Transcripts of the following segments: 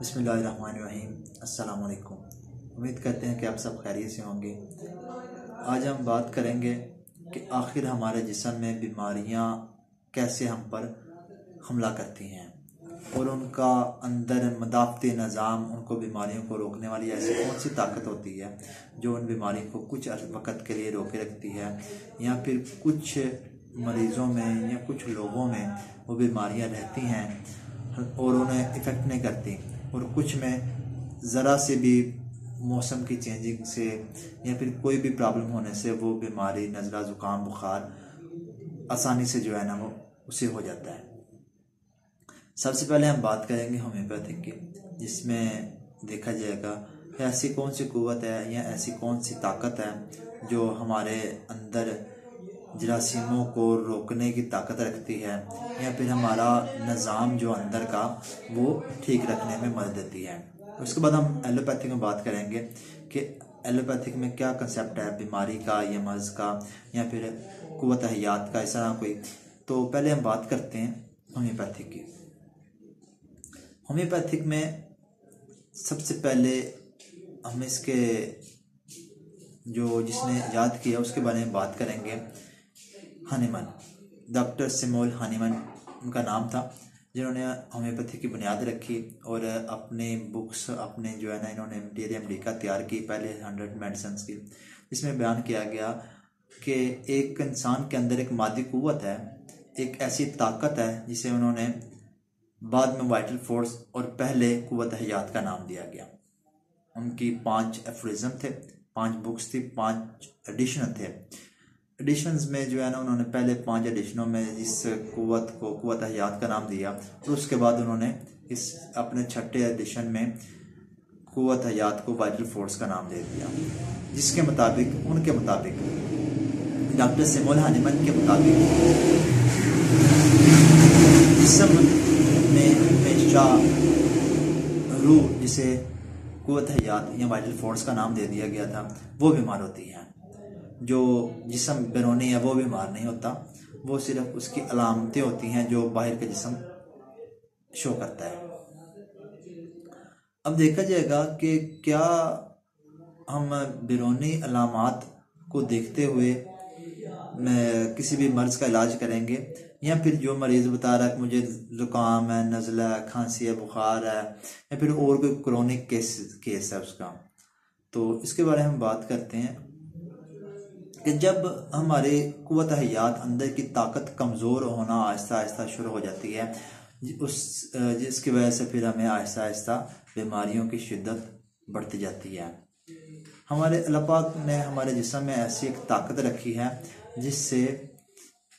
बिस्मिल्लाहिर्रहमानिर्रहीम। अस्सलाम वालेकुम। उम्मीद करते हैं कि आप सब खैरियत से होंगे। आज हम बात करेंगे कि आखिर हमारे जिस्म में बीमारियां कैसे हम पर हमला करती हैं और उनका अंदर मदाफ़ती निज़ाम उनको बीमारियों को रोकने वाली ऐसी कौन सी ताकत होती है जो उन बीमारियों को कुछ वक़्त के लिए रोके रखती है, या फिर कुछ मरीज़ों में या कुछ लोगों में वो बीमारियां रहती हैं और उन्हें इफ़ेक्ट नहीं करती, और कुछ में ज़रा से भी मौसम की चेंजिंग से या फिर कोई भी प्रॉब्लम होने से वो बीमारी नज़ला ज़ुकाम बुखार आसानी से जो है ना वो उसे हो जाता है। सबसे पहले हम बात करेंगे होम्योपैथिक की, जिसमें देखा जाएगा ऐसी कौन सी कुव्वत है या ऐसी कौन सी ताकत है जो हमारे अंदर जरासीमों को रोकने की ताकत रखती है, या फिर हमारा निज़ाम जो अंदर का वो ठीक रखने में मदद देती है। उसके बाद हम एलोपैथिक में बात करेंगे कि एलोपैथिक में क्या कंसेप्ट है बीमारी का या मर्ज़ का या फिर कुव्वत हयात का, ऐसा ना कोई। तो पहले हम बात करते हैं होम्योपैथिक की। होम्योपैथिक में सबसे पहले हम इसके जो जिसने याद किया उसके बारे में बात करेंगे। हानीमन, डॉक्टर सैमुअल हानीमन उनका नाम था, जिन्होंने होम्योपैथी की बुनियाद रखी और अपने बुक्स अपने जो है ना इन्होंने मटीरियल अमेरिका तैयार की, पहले 100 मेडिसिन की। इसमें बयान किया गया कि एक इंसान के अंदर एक मादी कुव्वत है, एक ऐसी ताकत है जिसे उन्होंने बाद में वाइटल फोर्स और पहले कुव्वत हयात का नाम दिया गया। उनकी 5 एफरिज्म थे, 5 बुक्स थी, 5 एडिशन थे। एडिशंस में जो है ना उन्होंने पहले 5 एडिशनों में इस कुव्वत को कुव्वत हयात का नाम दिया, और उसके बाद उन्होंने इस अपने 6ठे एडिशन में कुव्वत हयात को वाइटल फोर्स का नाम दे दिया, जिसके मुताबिक उनके मुताबिक डॉक्टर सैमुअल हानीमन के मुताबिक जिस्म में हमेशा रूह, जिसे कुव्वत हयात या वाइटल फोर्स का नाम दे दिया गया था, वो बीमार होती है। जो जिस्म बैरूनी है वो बीमार नहीं होता, वो सिर्फ उसकी अलामतें होती हैं जो बाहर का जिस्म शो करता है। अब देखा जाएगा कि क्या हम बैरूनी अलामात को देखते हुए किसी भी मर्ज का इलाज करेंगे, या फिर जो मरीज़ बता रहा है कि मुझे ज़ुकाम है, नज़ला है, खांसी है, बुखार है, या फिर और कोई क्रोनिक केस है उसका। तो इसके बारे में हम बात करते हैं कि जब हमारे कुव्वत हयात अंदर की ताकत कमज़ोर होना आहिस्ता आहिस्ता शुरू हो जाती है, जिसकी वजह से फिर हमें आहिस्ता आहिस्ता बीमारियों की शिद्दत बढ़ती जाती है। हमारे अल्लाह पाक ने हमारे जिस्म में ऐसी एक ताकत रखी है जिससे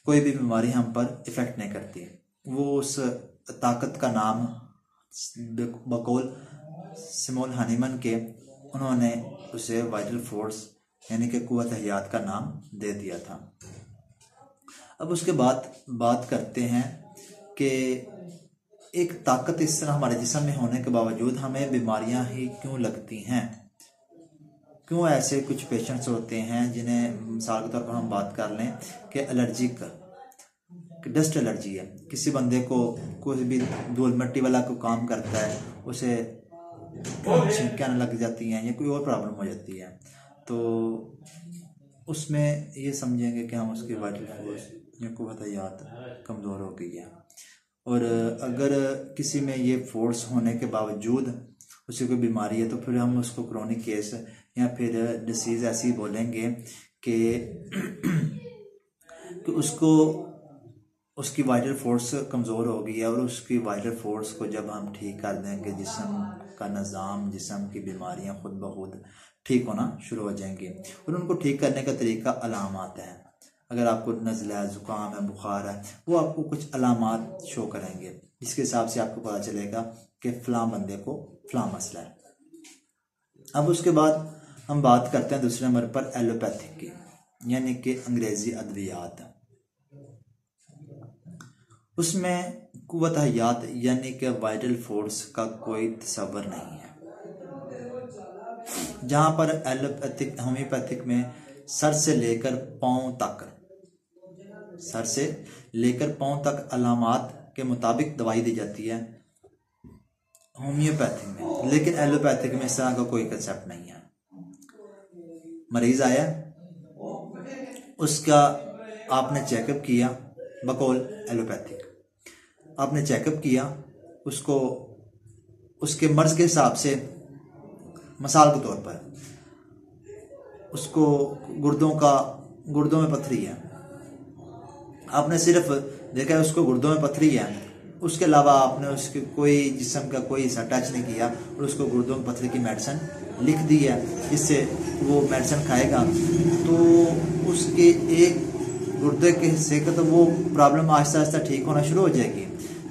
कोई भी बीमारी हम पर इफ़ेक्ट नहीं करती। वो उस ताकत का नाम बकौल सैमुअल हानीमन के उन्होंने उसे वाइटल फोर्स यानी कि कुव्वत हयात का नाम दे दिया था। अब उसके बाद बात करते हैं कि एक ताकत इस तरह हमारे जिस्म में होने के बावजूद हमें बीमारियां ही क्यों लगती हैं। क्यों ऐसे कुछ पेशेंट्स होते हैं जिन्हें मिसाल के तौर पर हम बात कर लें कि एलर्जिक डस्ट एलर्जी है, किसी बंदे को कोई भी धूल मिट्टी वाला कोई काम करता है उसे छिंकियाँ लग जाती हैं या कोई और प्रॉब्लम हो जाती है, तो उसमें ये समझेंगे कि हम उसकी वाइटल फोर्स या कुव्वत हयात कमज़ोर हो गई है। और अगर किसी में ये फोर्स होने के बावजूद उसे कोई बीमारी है तो फिर हम उसको क्रोनिक केस या फिर डिसीज़ ऐसी बोलेंगे कि उसको उसकी वाइटल फोर्स कमज़ोर हो गई है, और उसकी वाइटल फोर्स को जब हम ठीक कर देंगे जिस्म का निज़ाम, जिस्म की बीमारियां खुद ब खुद ठीक होना शुरू हो जाएंगी। और उनको ठीक करने का तरीका अलामात है। अगर आपको नज़ला है, ज़ुकाम है, बुखार है, वो आपको कुछ अलामात शो करेंगे जिसके हिसाब से आपको पता चलेगा कि फ़लाँ बंदे को फ़लाँ मसला है। अब उसके बाद हम बात करते हैं दूसरे नंबर पर एलोपैथिक की, यानी कि अंग्रेज़ी अद्वियात। उसमें कुव्वत हयात यानी कि वाइटल फोर्स का कोई तस्वर नहीं है। जहाँ पर एलोपैथिक होम्योपैथिक में सर से लेकर पाँव तक अलामात के मुताबिक दवाई दी जाती है। होम्योपैथिक में, लेकिन एलोपैथिक में इस तरह का कोई कंसेप्ट नहीं है। मरीज आया, उसका आपने चेकअप किया, बकौल एलोपैथिक आपने चेकअप किया, उसको उसके मर्ज के हिसाब से, मिसाल के तौर पर उसको गुर्दों में पथरी है, आपने सिर्फ देखा है उसको गुर्दों में पथरी है, उसके अलावा आपने उसके कोई जिस्म का कोई हिस्सा टच नहीं किया और उसको गुर्दों में पथरी की मेडिसिन लिख दी है, जिससे वो मेडिसिन खाएगा तो उसके एक गुर्दे के हिस्से का तो वो प्रॉब्लम आहिस्ता आहिस्ता ठीक होना शुरू हो जाएगी,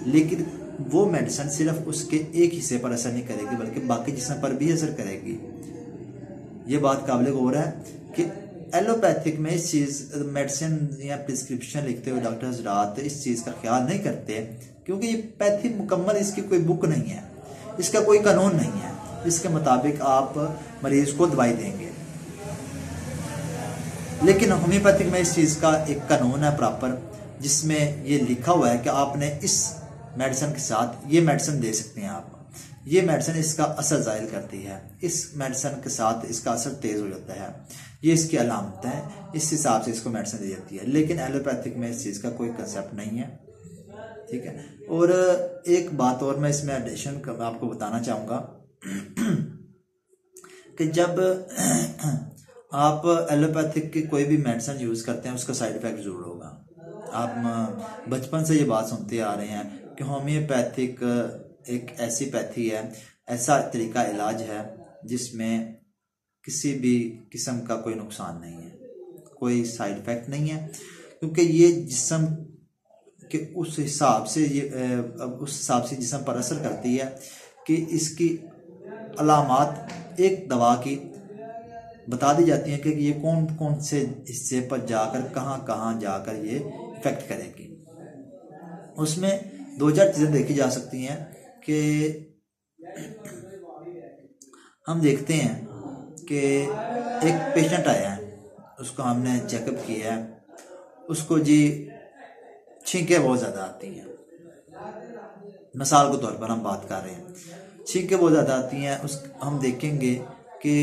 लेकिन वो मेडिसिन सिर्फ उसके एक हिस्से पर असर नहीं करेगी बल्कि बाकी जिस्म पर भी असर करेगी। ये बात काबिल गौर है कि एलोपैथिक में इस चीज़ मेडिसिन या प्रिस्क्रिप्शन लिखते हुए डॉक्टर हजरात इस चीज़ का ख्याल नहीं करते, क्योंकि ये पैथी मुकम्मल इसकी कोई बुक नहीं है, इसका कोई कानून नहीं है, इसके मुताबिक आप मरीज को दवाई देंगे। लेकिन होम्योपैथिक में इस चीज़ का एक कानून है प्रॉपर, जिसमें ये लिखा हुआ है कि आपने इस मेडिसिन के साथ ये मेडिसिन दे सकते हैं आप, ये मेडिसिन इसका असर ज़ाहिर करती है, इस मेडिसिन के साथ इसका असर तेज़ हो जाता है, ये इसकी अलामत है, इस हिसाब से इसको मेडिसिन दी जाती है। लेकिन एलोपैथिक में इस चीज़ का कोई कंसेप्ट नहीं है, ठीक है। और एक बात और मैं इसमें एडिशन आपको बताना चाहूँगा कि जब आप एलोपैथिक की कोई भी मेडिसिन यूज़ करते हैं उसका साइड इफेक्ट ज़रूर होगा। आप बचपन से ये बात सुनते आ रहे हैं कि होम्योपैथिक एक ऐसी पैथी है, ऐसा तरीका इलाज है जिसमें किसी भी किस्म का कोई नुकसान नहीं है, कोई साइड इफेक्ट नहीं है, क्योंकि ये जिस्म के उस हिसाब से जिस्म पर असर करती है कि इसकी अलामात एक दवा की बता दी जाती हैं कि ये कौन कौन से हिस्से पर जाकर कहाँ जाकर ये इफेक्ट करेगी। उसमें 2-4 चीज़ें देखी जा सकती हैं कि हम देखते हैं कि एक पेशेंट आया है, उसको हमने चेकअप किया है, उसको जी छींकें बहुत ज़्यादा आती हैं, मिसाल के तौर पर हम बात कर रहे हैं, छींकें बहुत ज़्यादा आती हैं। हम देखेंगे कि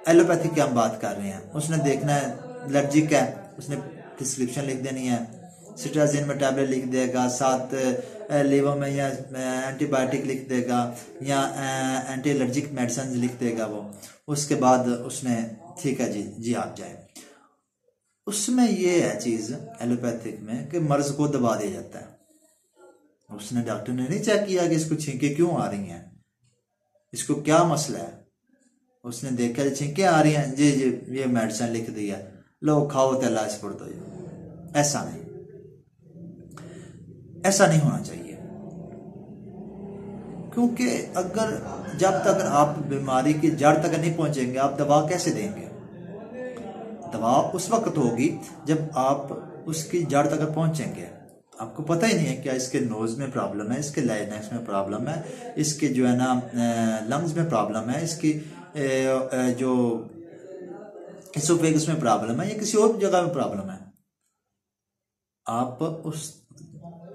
एलोपैथिक की हम बात कर रहे हैं, उसने देखना है एलर्जिक है, उसने प्रिस्क्रिप्शन लिख देनी है, सिट्राजिन में टैबलेट लिख देगा, साथ लीवर में या एंटीबायोटिक लिख देगा या एंटी एलर्जिक मेडिसिन लिख देगा वो। उसके बाद उसने ठीक है जी आप जाए। उसमें ये है चीज़ एलोपैथिक में कि मर्ज को दबा दिया जाता है। उसने डॉक्टर ने नहीं चेक किया कि इसको छींकें क्यों आ रही हैं, इसको क्या मसला है। उसने देखा छींकें आ रही हैं, जी ये मेडिसिन लिख दिया, लो खाओ तो इलाज कर दो। ऐसा नहीं होना चाहिए, क्योंकि अगर जब तक आप बीमारी की जड़ तक नहीं पहुंचेंगे आप दवा कैसे देंगे। दवा उस वक्त होगी जब आप उसकी जड़ तक पहुंचेंगे। आपको पता ही नहीं है क्या इसके नोज में प्रॉब्लम है, इसके लाइनेक्स में प्रॉब्लम है, इसके जो है ना लंग्स में प्रॉब्लम है, इसकी जो इसोफेगस में प्रॉब्लम है या किसी और जगह में प्रॉब्लम है। आप उस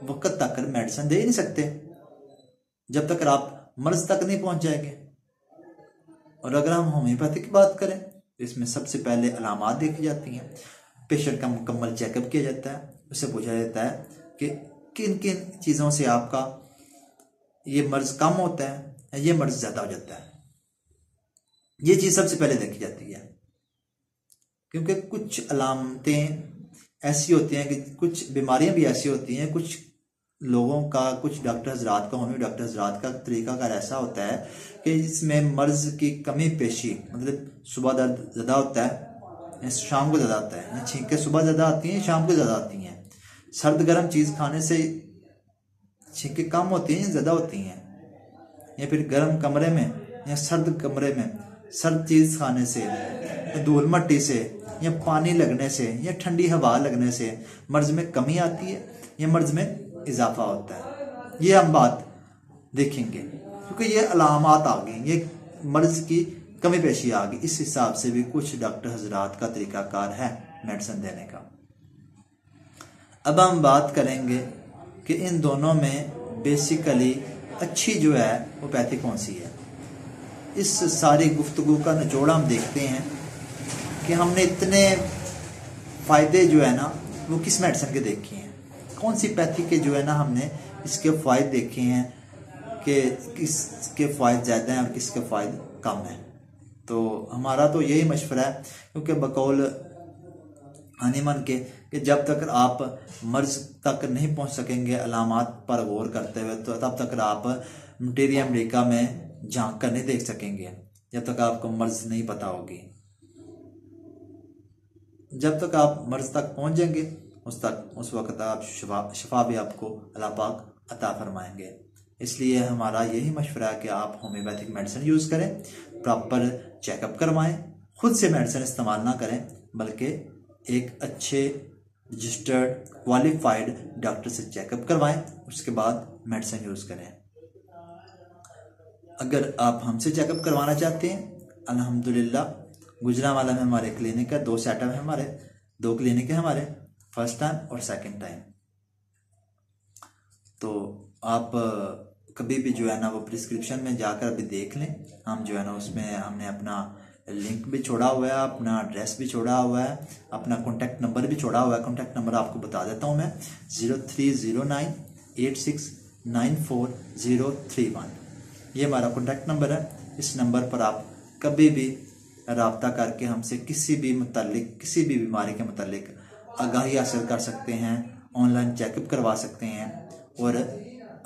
वक्त तक मेडिसिन दे ही नहीं सकते जब तक आप मर्ज तक नहीं पहुंच जाएंगे। और अगर हम होम्योपैथिक की बात करें तो इसमें सबसे पहले अलामात देखी जाती हैं, पेशेंट का मुकम्मल चेकअप किया जाता है, उससे पूछा जाता है कि किन किन चीज़ों से आपका ये मर्ज कम होता है, ये मर्ज ज़्यादा हो जाता है। ये चीज़ सबसे पहले देखी जाती है, क्योंकि कुछ अलामतें ऐसी होती हैं कि कुछ बीमारियां भी ऐसी होती हैं, कुछ लोगों का, कुछ डॉक्टर हजरात का, होम्यो डॉक्टर हजरात का तरीकाकार ऐसा होता है कि इसमें मर्ज की कमी पेशी, मतलब सुबह दर्द ज़्यादा होता है, शाम को ज़्यादा आता है, छींकें सुबह ज़्यादा आती हैं, शाम को ज़्यादा आती हैं, सर्द गर्म चीज़ खाने से छींकें कम होती हैं या ज़्यादा होती हैं, या फिर गर्म कमरे में या सर्द कमरे में सर्द चीज़ खाने से, धूल मट्टी से या पानी लगने से या ठंडी हवा लगने से मर्ज में कमी आती है या मर्ज में इजाफा होता है। ये हम बात देखेंगे, क्योंकि ये अलामात आ गई, ये मर्ज की कमी पेशी आ गई। इस हिसाब से भी कुछ डॉक्टर हजरात का तरीकाकार है मेडिसिन देने का। अब हम बात करेंगे कि इन दोनों में बेसिकली अच्छी जो है होम्योपैथी कौन सी है। इस सारी गुफ्तगू का निचोड़ हम देखते हैं कि हमने इतने फ़ायदे जो है ना वो किस मेडिसिन के देखे हैं, कौन सी पैथी के जो है ना हमने इसके फ़ायदे देखे हैं कि किसके फ़ायदे ज़्यादा हैं और किसके फ़ायदे कम हैं। तो हमारा तो यही मशवरा है, क्योंकि बकौल हनीमन के कि जब तक आप मर्ज तक नहीं पहुंच सकेंगे अलामात पर गौर करते हुए, तो तब तक आप मटेरिया अमेरिका में झांक कर नहीं देख सकेंगे, जब तक आपको मर्ज नहीं पता होगी। जब तक आप मर्ज तक पहुंचेंगे उस वक्त आप शफा भी आपको अल्लाह पाक अता फरमाएंगे। इसलिए हमारा यही मशवरा है कि आप होम्योपैथिक मेडिसिन यूज़ करें, प्रॉपर चेकअप करवाएं, खुद से मेडिसिन इस्तेमाल ना करें, बल्कि एक अच्छे रजिस्टर्ड क्वालिफाइड डॉक्टर से चेकअप करवाएं, उसके बाद मेडिसिन यूज़ करें। अगर आप हमसे चेकअप करवाना चाहते हैं, अल्हम्दुलिल्लाह गुजरांवाला में हमारे क्लिनिक है, 2 सेटअप है हमारे, 2 क्लिनिक है हमारे, फर्स्ट टाइम और सेकंड टाइम। तो आप कभी भी जो है ना वो प्रिस्क्रिप्शन में जाकर अभी देख लें, हम जो है ना उसमें हमने अपना लिंक भी छोड़ा हुआ है, अपना एड्रेस भी छोड़ा हुआ है, अपना कॉन्टैक्ट नंबर भी छोड़ा हुआ है। कॉन्टैक्ट नंबर आपको बता देता हूँ मैं, 030986943031, ये हमारा कॉन्टैक्ट नंबर है। इस नंबर पर आप कभी भी राब्ता करके हमसे किसी भी बीमारी के मुतालिक आगाही हासिल कर सकते हैं, ऑनलाइन चेकअप करवा सकते हैं और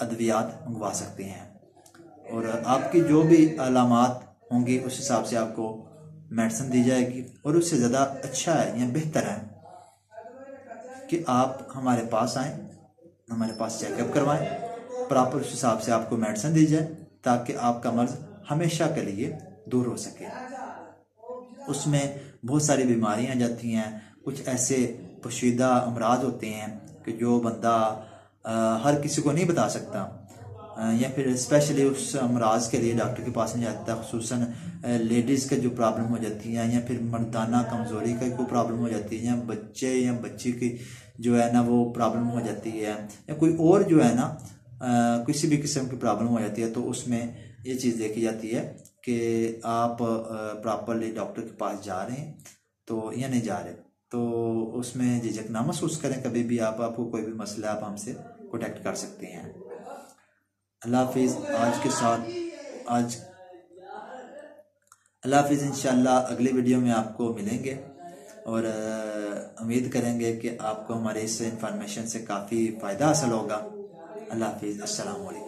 अद्वियात मंगवा सकते हैं, और आपकी जो भी अलामात होंगी उस हिसाब से आपको मेडिसिन दी जाएगी। और उससे ज़्यादा अच्छा है या बेहतर है कि आप हमारे पास आएँ, हमारे पास चेकअप करवाएं, प्रॉपर उस हिसाब से आपको मेडिसिन दी जाए, ताकि आपका मर्ज हमेशा के लिए दूर हो सके। उसमें बहुत सारी बीमारियां जाती हैं, कुछ ऐसे पोशीदा अमराज होते हैं कि जो बंदा हर किसी को नहीं बता सकता, या फिर स्पेशली उस अमराज के लिए डॉक्टर के पास नहीं जाता, खुसूसन लेडीज़ के जो प्रॉब्लम हो जाती हैं, या फिर मर्दाना कमज़ोरी का कोई प्रॉब्लम हो जाती है, या बच्चे या बच्ची की जो है ना वो प्रॉब्लम हो जाती है, या कोई और जो है ना किसी भी किस्म की प्रॉब्लम हो जाती है, तो उसमें ये चीज़ देखी जाती है कि आप प्रॉपरली डॉक्टर के पास जा रहे हैं तो या नहीं जा रहे। तो उसमें झिझक ना महसूस करें, कभी भी आपको कोई भी मसला आप हमसे कॉन्टैक्ट कर सकते हैं। अल्लाह हाफिज़। अल्लाह हाफिज़। इंशाल्लाह अगली वीडियो में आपको मिलेंगे, और उम्मीद करेंगे कि आपको हमारे इस इंफॉर्मेशन से काफ़ी फ़ायदा हासिल होगा। अल्लाह हाफिज़। अस्सलाम वालेकुम।